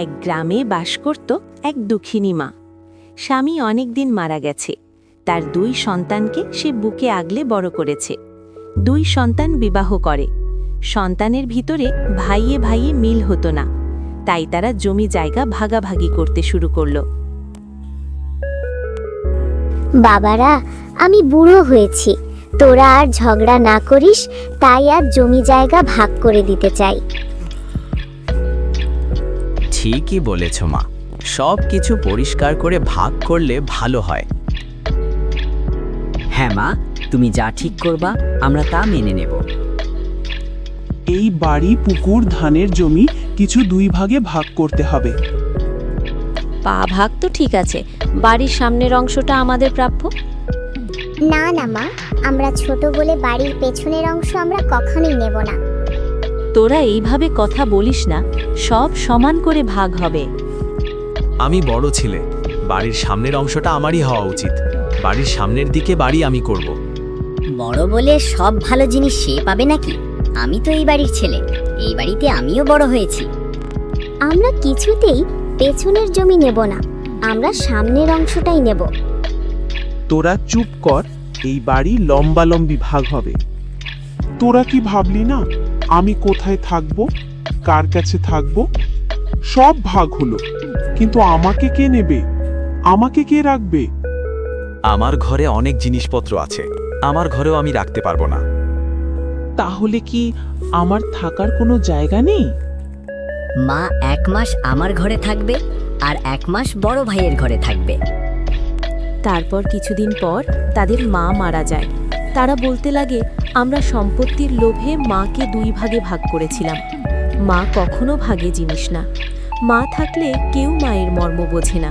এক গ্রামে বাস করত এক দুঃখিনী মা। স্বামী অনেক দিন মারা গেছে। তার 2 সন্তানকে সে বুকে আগলে বড় করেছে। 2 সন্তান বিবাহ করে। সন্তানের ভিতরে ভাইয়ে ভাইয়ে মিল হতো না, তাই তারা জমি জায়গা ভাগাভাগি করতে শুরু করলো। বাবারা, আমি বুড়ো হয়েছি, তোরা আর ঝগড়া না করিস, তাই আর জমি জায়গা ভাগ করে দিতে চাই। ঠিকই বলেছ মা, সব কিছু পরিষ্কার করে ভাগ করলে ভালো হয়। হ্যাঁ মা, তুমি যা ঠিক করবা আমরা তা মেনে নেব। এই বাড়ি, পুকুর, ধানের জমি কিছু 2 ভাগে ভাগ করতে হবে। ভাগ তো ঠিক আছে, বাড়ির সামনের অংশটা আমাদের প্রাপ্য। না না মা, আমরা ছোট বলে বাড়ির পেছনের অংশ আমরা কখনোই নেব না। তোরা এইভাবে কথা বলিস না, সব সমান করে ভাগ হবে। আমি বড় ছেলে, বাড়ির সামনের অংশটা আমারই হওয়া উচিত। বাড়ির সামনের দিকে বাড়ি আমি করব। বড় বলে সব ভালো জিনিস সে পাবে নাকি? আমি তো এই বাড়ির ছেলে, এই বাড়িতে আমিও বড় হয়েছি। আমরা কিছুতেই পেছনের জমি নেব না, আমরা সামনের অংশটাই নেব। তোরা চুপ কর, এই বাড়ি লম্বালম্বি ভাগ হবে। তোরা কি ভাবলি না আমি কোথায় থাকবো, কার কাছে থাকবো? সব ভাগ হলো, কিন্তু আমাকে কে নেবে? আমাকে কে রাখবে? আমার ঘরে অনেক জিনিসপত্র আছে, আমার ঘরেও আমি রাখতে পারবো না। তাহলে কি আমার থাকার কোনো জায়গা নেই? মা 1 মাস আমার ঘরে থাকবে আর 1 মাস বড় ভাইয়ের ঘরে থাকবে। তারপর কিছুদিন পর তাদের মা মারা যায়। তারা বলতে লাগে, আমরা সম্পত্তির লোভে মাকে 2 ভাগে ভাগ করেছিলাম। মা কখনো ভাগে জিনিস না। মা থাকলে কেউ মায়ের মর্ম বোঝে না।